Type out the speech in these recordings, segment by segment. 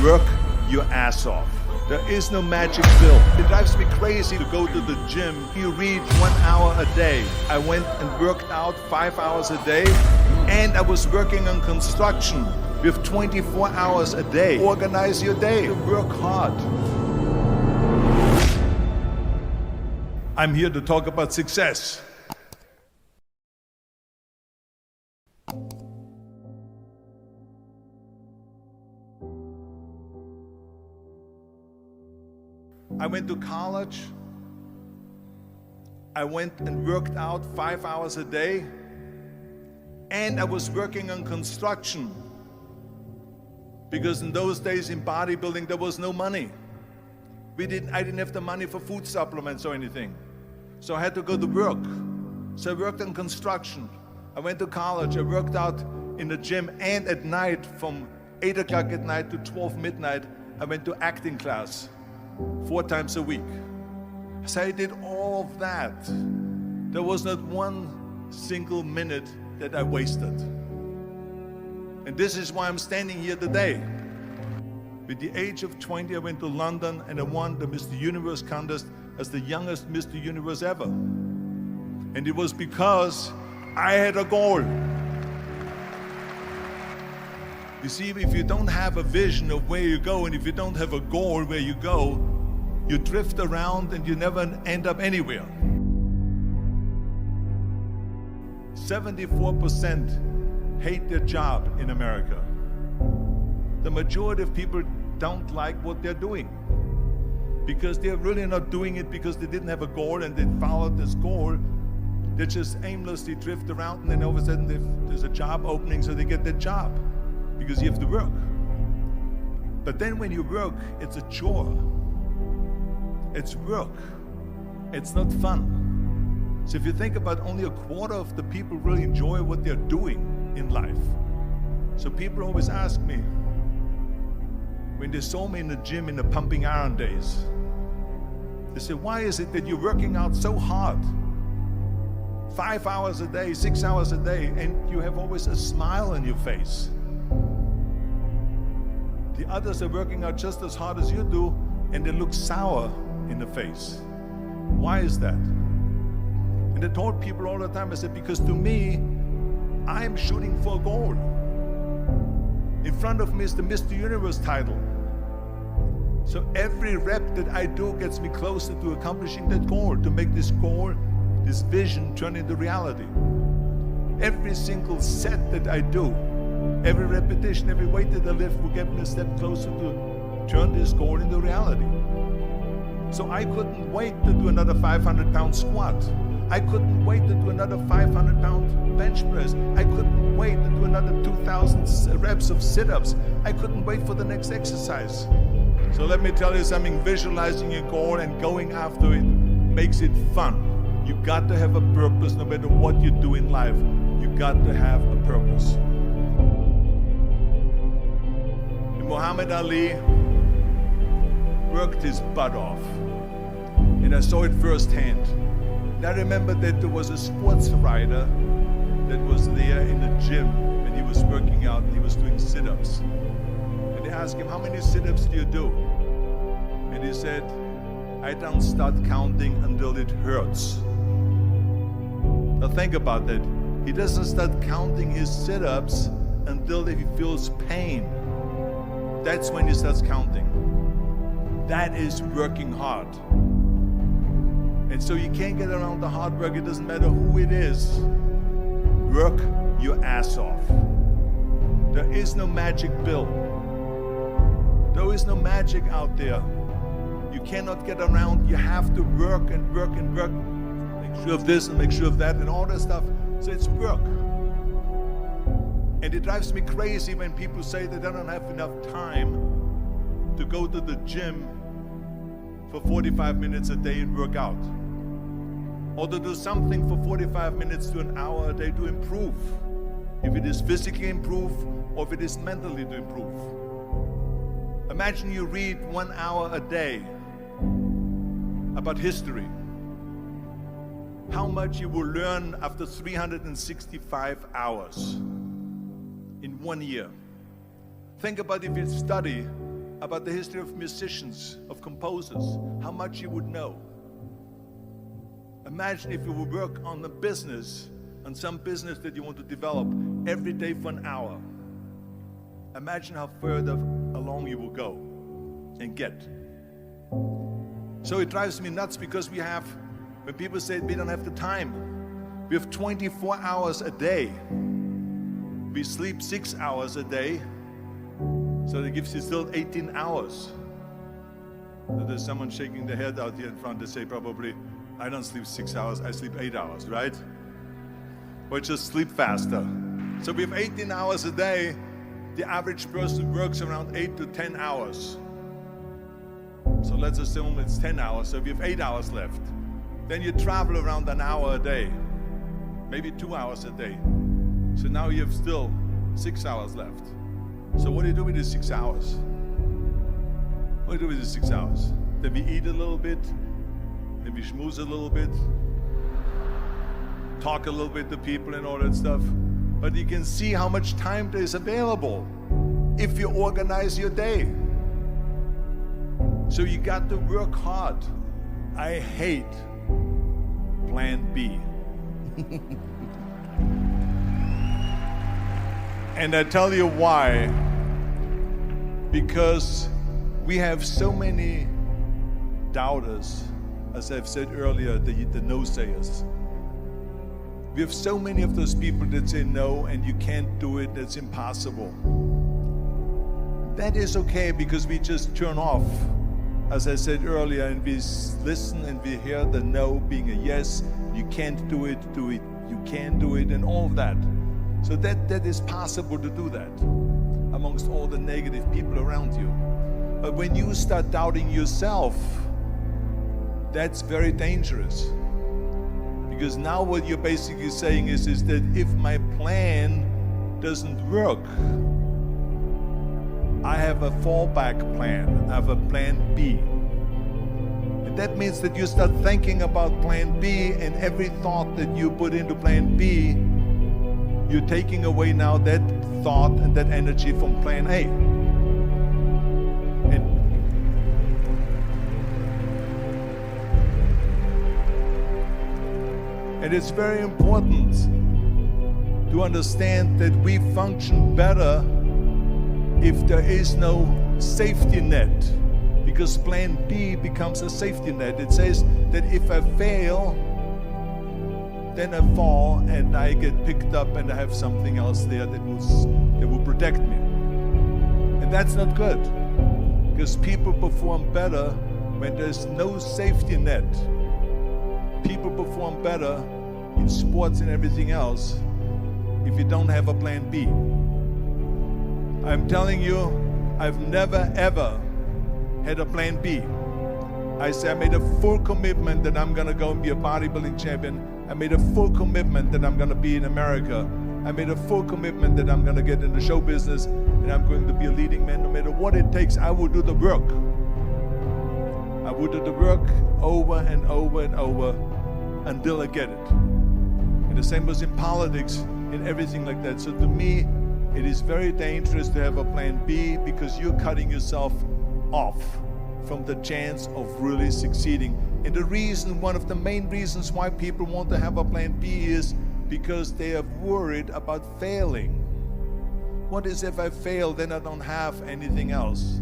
Work your ass off. There is no magic pill. It drives me crazy to go to the gym. You read 1 hour a day. I went and worked out 5 hours a day, and I was working on construction with 24 hours a day. Organize your day. Work hard. I'm here to talk about success. I went to college. I went and worked out 5 hours a day, and I was working on construction because in those days in bodybuilding there was no money. I didn't have the money for food supplements or anything, so I had to go to work. So I worked on construction. I went to college. I worked out in the gym, and at night from 8 o'clock at night to 12 midnight I went to acting class 4 times a week. So I did all of that. There was not one single minute that I wasted. And this is why I'm standing here today. With the age of 20, I went to London and I won the Mr. Universe contest as the youngest Mr. Universe ever. And it was because I had a goal. You see, if you don't have a vision of where you go, and if you don't have a goal where you go, you drift around and you never end up anywhere. 74% hate their job in America. The majority of people don't like what they're doing because they're really not doing it because they didn't have a goal and they followed this goal. They just aimlessly drift around, and then all of a sudden there's a job opening, so they get that job because you have to work. But then when you work, it's a chore. It's work. It's not fun. So if you think about, only a quarter of the people really enjoy what they're doing in life. So people always ask me, when they saw me in the gym in the pumping iron days, they say, why is it that you're working out so hard? 5 hours a day, 6 hours a day, and you have always a smile on your face. The others are working out just as hard as you do, and they look sour in the face. Why is that? And I told people all the time, I said, because to me, I'm shooting for a goal. In front of me is the Mr. Universe title. So every rep that I do gets me closer to accomplishing that goal, to make this goal, this vision, turn into reality. Every single set that I do, every repetition, every weight that I lift will get me a step closer to turn this goal into reality. So I couldn't wait to do another 500-pound squat. I couldn't wait to do another 500-pound bench press. I couldn't wait to do another 2,000 reps of sit-ups. I couldn't wait for the next exercise. So let me tell you something, visualizing your goal and going after it makes it fun. You got to have a purpose no matter what you do in life. You got to have a purpose. And Muhammad Ali worked his butt off, and I saw it firsthand. And I remember that there was a sports writer that was there in the gym, and he was working out and he was doing sit-ups. And they asked him, how many sit-ups do you do? And he said, I don't start counting until it hurts. Now think about that. He doesn't start counting his sit-ups until he feels pain. That's when he starts counting. That is working hard. And so you can't get around the hard work. It doesn't matter who it is. Work your ass off. There is no magic pill. There is no magic out there. You cannot get around. You have to work and work and work. Make sure of this and make sure of that and all that stuff. So it's work. And it drives me crazy when people say that they don't have enough time to go to the gym for 45 minutes a day and work out, or to do something for 45 minutes to an hour a day to improve, if it is physically improve or if it is mentally to improve. Imagine you read 1 hour a day about history. How much you will learn after 365 hours in 1 year. Think about if you study about the history of musicians, of composers, how much you would know. Imagine if you would work on a business, on some business that you want to develop every day for an hour. Imagine how further along you will go and get. So it drives me nuts because when people say we don't have the time, we have 24 hours a day. We sleep 6 hours a day, so that gives you still 18 hours. So there's someone shaking their head out here in front. They say probably, I don't sleep 6 hours, I sleep 8 hours, right? Or just sleep faster. So we have 18 hours a day. The average person works around 8 to 10 hours. So let's assume it's 10 hours, so we have 8 hours left. Then you travel around an hour a day, maybe 2 hours a day. So now you have still 6 hours left. So what do you do with these 6 hours? What do you do with these 6 hours? Then we eat a little bit, then we schmooze a little bit, talk a little bit to people and all that stuff. But you can see how much time there is available if you organize your day. So you got to work hard. I hate plan B. And I tell you why. Because we have so many doubters, as I've said earlier, the no-sayers. We have so many of those people that say no, and you can't do it, it's impossible. That is okay, because we just turn off, as I said earlier, and we listen and we hear the no being a yes. You can't do it, you can do it, and all of that. So that is possible to do that amongst all the negative people around you. But when you start doubting yourself, that's very dangerous. Because now what you're basically saying is that if my plan doesn't work, I have a fallback plan, I have a plan B. And that means that you start thinking about plan B, and every thought that you put into plan B, you're taking away now that thought and that energy from plan A. And it's very important to understand that we function better if there is no safety net, because plan B becomes a safety net. It says that if I fail, then I fall and I get picked up and I have something else there that will protect me. And that's not good, because people perform better when there's no safety net. People perform better in sports and everything else if you don't have a plan B. I'm telling you, I've never ever had a plan B. I made a full commitment that I'm gonna go and be a bodybuilding champion. I made a full commitment that I'm gonna be in America. I made a full commitment that I'm gonna get in the show business and I'm going to be a leading man. No matter what it takes, I will do the work. I will do the work over and over and over until I get it. And the same was in politics and everything like that. So to me, it is very dangerous to have a plan B, because you're cutting yourself off from the chance of really succeeding. And the reason, one of the main reasons why people want to have a plan B is because they are worried about failing. What is if I fail, then I don't have anything else?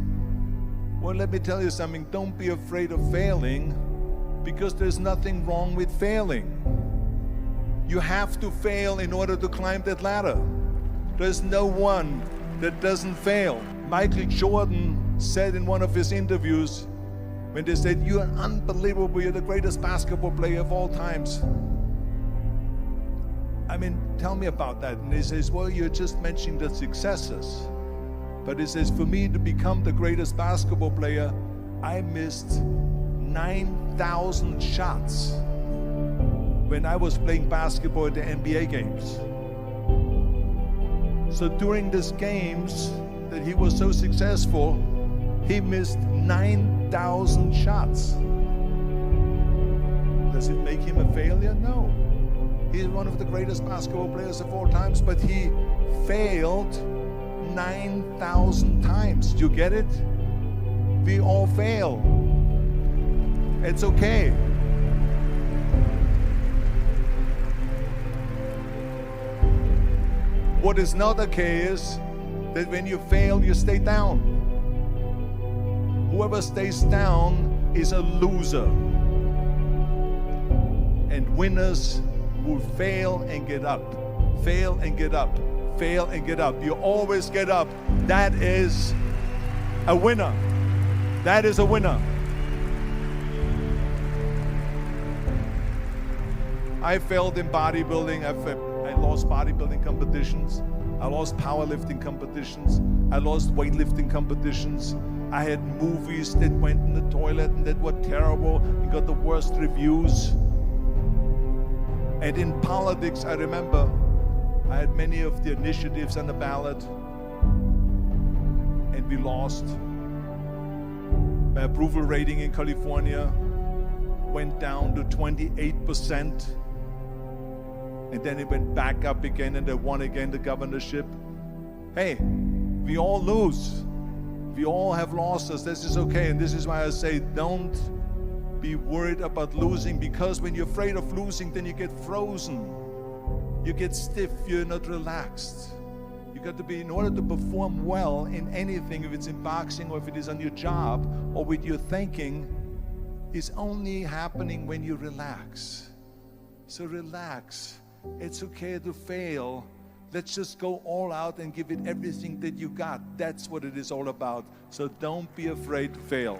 Well, let me tell you something, don't be afraid of failing, because there's nothing wrong with failing. You have to fail in order to climb that ladder. There's no one that doesn't fail. Michael Jordan said in one of his interviews, when they said, "You're unbelievable, you're the greatest basketball player of all times." I mean, tell me about that. And he says, well, you're just mentioning the successes. But he says, for me to become the greatest basketball player, I missed 9,000 shots when I was playing basketball at the NBA games. So during these games that he was so successful, he missed 9,000 shots. Does it make him a failure? No. He's one of the greatest basketball players of all times, but he failed 9,000 times. Do you get it? We all fail. It's okay. What is not okay is that when you fail, you stay down. Whoever stays down is a loser. And winners will fail and get up. Fail and get up. Fail and get up. You always get up. That is a winner. That is a winner. I failed in bodybuilding. I lost bodybuilding competitions. I lost powerlifting competitions. I lost weightlifting competitions. I had movies that went in the toilet and that were terrible and got the worst reviews. And in politics, I remember I had many of the initiatives on the ballot, and we lost. My approval rating in California went down to 28%. And then it went back up again, and I won again the governorship. Hey, we all lose. We all have losses. This is okay. And this is why I say don't be worried about losing, because when you're afraid of losing, then you get frozen. You get stiff. You're not relaxed. You got to be, in order to perform well in anything, if it's in boxing or if it is on your job or with your thinking, is only happening when you relax. So relax. It's okay to fail. Let's just go all out and give it everything that you got. That's what it is all about. So don't be afraid to fail.